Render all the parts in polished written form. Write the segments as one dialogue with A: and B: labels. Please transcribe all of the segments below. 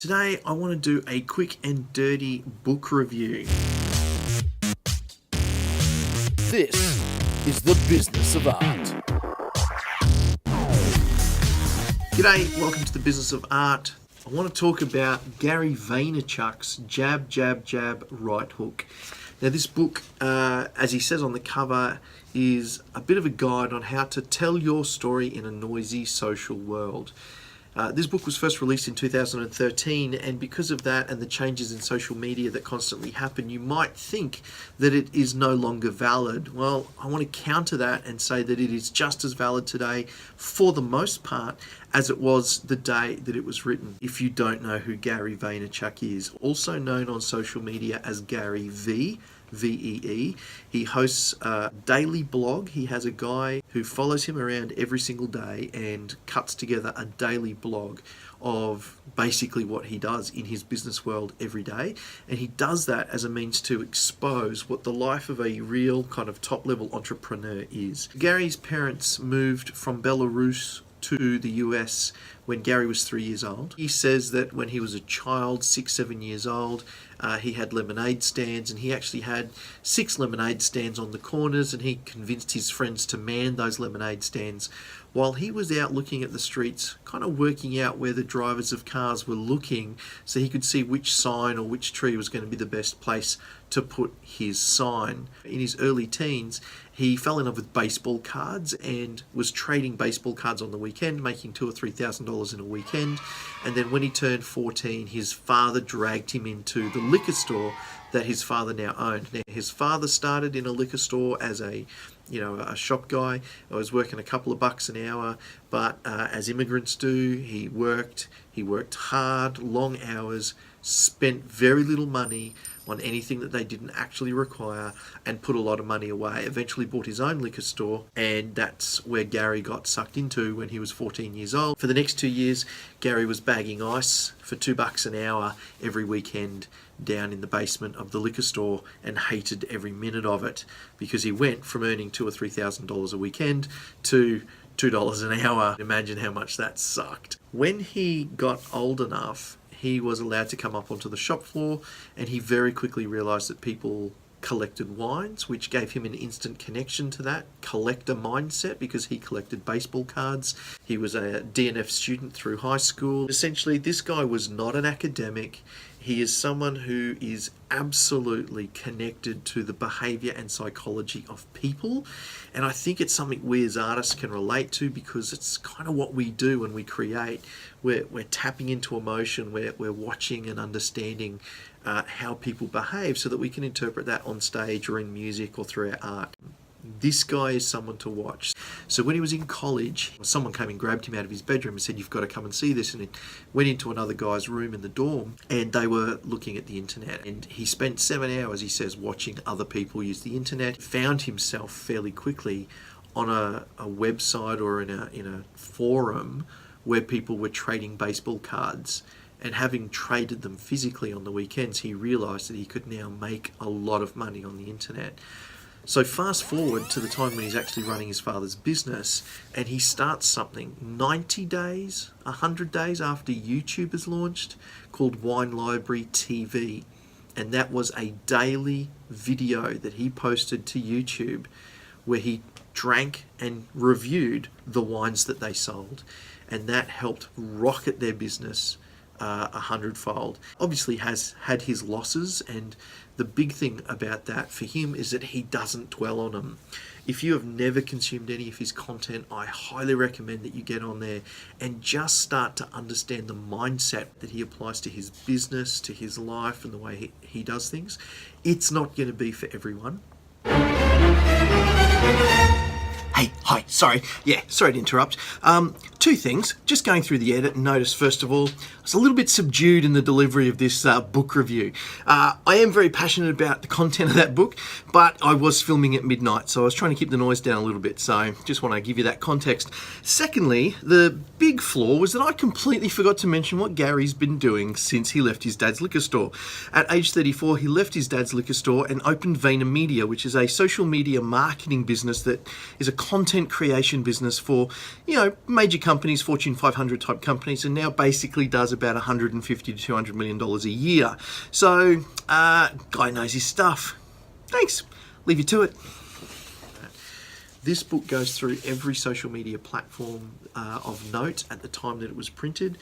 A: Today I want to do a quick and dirty book review.
B: This is The Business of Art.
A: G'day, welcome to The Business of Art. I want to talk about Gary Vaynerchuk's Jab, Jab, Jab, Right Hook. Now this book, as he says on the cover, is a bit of a guide on how to tell your story in a noisy social world. This book was first released in 2013, and because of that and the changes in social media that constantly happen, you might think that it is no longer valid. Well, I want to counter that and say that it is just as valid today, for the most part, as it was the day that it was written. If you don't know who Gary Vaynerchuk is, also known on social media as Gary V, VEE. He hosts a daily blog. He has a guy who follows him around every single day and cuts together a daily blog of basically what he does in his business world every day. And he does that as a means to expose what the life of a real kind of top-level entrepreneur is. Gary's parents moved from Belarus to the US when Gary was 3 years old. He says that when he was a child, 7 years old, he had lemonade stands, and he actually had 6 lemonade stands on the corners, and he convinced his friends to man those lemonade stands while he was out looking at the streets, kind of working out where the drivers of cars were looking so he could see which sign or which tree was going to be the best place to put his sign. In his early teens, he fell in love with baseball cards and was trading baseball cards on the weekend, making $2,000 or $3,000 in a weekend. And then when he turned 14, his father dragged him into the liquor store that his father now owned. Now, his father started in a liquor store as a shop guy. I was working a couple of bucks an hour, but as immigrants do, he worked hard, long hours, spent very little money on anything that they didn't actually require, and put a lot of money away. Eventually bought his own liquor store, and that's where Gary got sucked into when he was 14 years old. For the next 2 years, Gary was bagging ice for $2 an hour every weekend down in the basement of the liquor store, and hated every minute of it, because he went from earning $2,000 or $3,000 a weekend to $2 an hour. Imagine how much that sucked. When he got old enough, he was allowed to come up onto the shop floor, and he very quickly realized that people collected wines, which gave him an instant connection to that collector mindset, because he collected baseball cards. He was a DNF student through high school. Essentially, this guy was not an academic. He is someone who is absolutely connected to the behavior and psychology of people. And I think it's something we as artists can relate to, because it's kind of what we do when we create. We're tapping into emotion, we're watching and understanding how people behave, so that we can interpret that on stage or in music or through our art. This guy is someone to watch. So when he was in college, someone came and grabbed him out of his bedroom and said, "You've got to come and see this." And he went into another guy's room in the dorm, and they were looking at the internet. And he spent 7 hours, he says, watching other people use the internet. Found himself fairly quickly on a website or in a forum where people were trading baseball cards. And having traded them physically on the weekends, he realized that he could now make a lot of money on the internet. So fast forward to the time when he's actually running his father's business, and he starts something 90 days, 100 days after YouTube is launched, called Wine Library TV. And that was a daily video that he posted to YouTube where he drank and reviewed the wines that they sold. And that helped rocket their business 100-fold. Obviously has had his losses, and the big thing about that for him is that he doesn't dwell on them. If you have never consumed any of his content, I highly recommend that you get on there and just start to understand the mindset that he applies to his business, to his life, and the way he does things. It's not going to be for everyone. Hey, hi, sorry to interrupt. 2 things. Just going through the edit and notice, first of all, I was a little bit subdued in the delivery of this book review. I am very passionate about the content of that book, but I was filming at midnight, so I was trying to keep the noise down a little bit, so just want to give you that context. Secondly, the big flaw was that I completely forgot to mention what Gary's been doing since he left his dad's liquor store. At age 34, he left his dad's liquor store and opened VaynerMedia, which is a social media marketing business that is a content creation business for, major companies, Fortune 500 type companies, and now basically does about $150 to $200 million a year. So, guy knows his stuff. Thanks. Leave you to it. This book goes through every social media platform of note at the time that it was printed.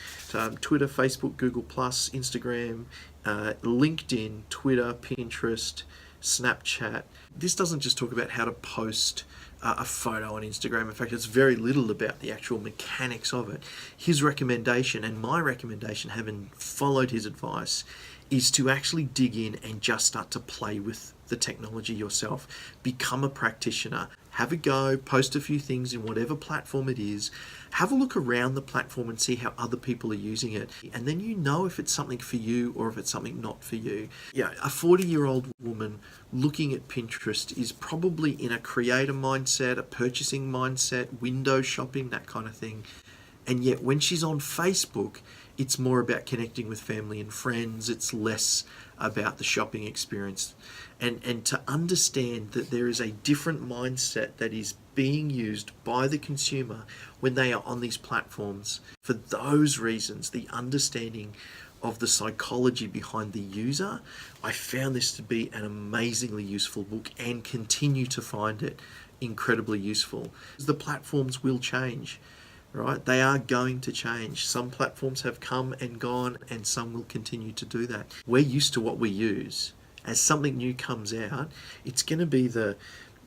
A: Twitter, Facebook, Google+, Instagram, LinkedIn, Twitter, Pinterest, Snapchat. This doesn't just talk about how to post a photo on Instagram. In fact, it's very little about the actual mechanics of it. His recommendation, and my recommendation, having followed his advice, is to actually dig in and just start to play with the technology yourself. Become a practitioner. Have a go, post a few things in whatever platform it is. Have a look around the platform and see how other people are using it. And then you know if it's something for you or if it's something not for you. Yeah, a 40-year-old woman looking at Pinterest is probably in a creator mindset, a purchasing mindset, window shopping, that kind of thing. And yet when she's on Facebook, it's more about connecting with family and friends. It's less about the shopping experience. And to understand that there is a different mindset that is being used by the consumer when they are on these platforms. For those reasons, the understanding of the psychology behind the user, I found this to be an amazingly useful book and continue to find it incredibly useful. The platforms will change. Right? They are going to change. Some platforms have come and gone, and some will continue to do that. We're used to what we use. As something new comes out, it's going to be the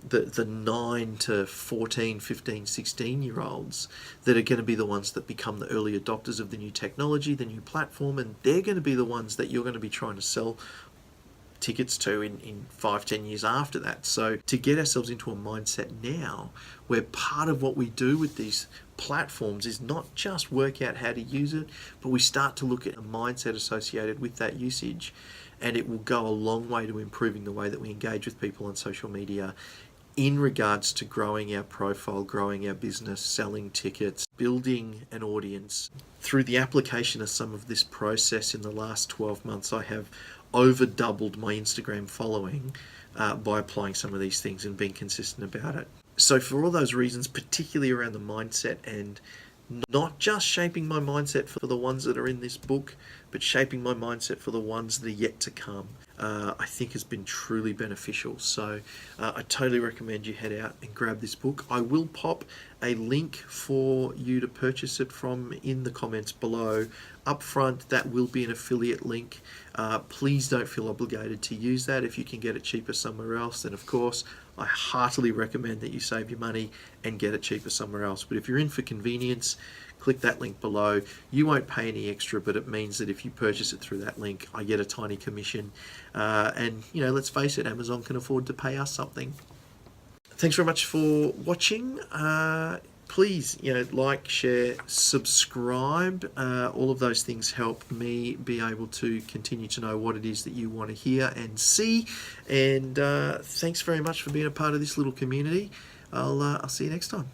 A: 9 to 14, 15, 16-year-olds that are going to be the ones that become the early adopters of the new technology, the new platform, and they're going to be the ones that you're going to be trying to sell tickets to in 5-10 years after that. So to get ourselves into a mindset now where part of what we do with these platforms is not just work out how to use it, but we start to look at a mindset associated with that usage, and it will go a long way to improving the way that we engage with people on social media in regards to growing our profile, growing our business, selling tickets, building an audience. Through the application of some of this process in the last 12 months, I have over doubled my Instagram following by applying some of these things and being consistent about it. So for all those reasons, particularly around the mindset and not just shaping my mindset for the ones that are in this book, but shaping my mindset for the ones that are yet to come, I think has been truly beneficial. So I totally recommend you head out and grab this book. I will pop a link for you to purchase it from in the comments below. Up front, that will be an affiliate link. Please don't feel obligated to use that. If you can get it cheaper somewhere else, then of course, I heartily recommend that you save your money and get it cheaper somewhere else. But if you're in for convenience, click that link below. You won't pay any extra, but it means that if you purchase it through that link, I get a tiny commission. And, let's face it, Amazon can afford to pay us something. Thanks very much for watching. Please, like, share, subscribe. All of those things help me be able to continue to know what it is that you want to hear and see. And thanks very much for being a part of this little community. I'll see you next time.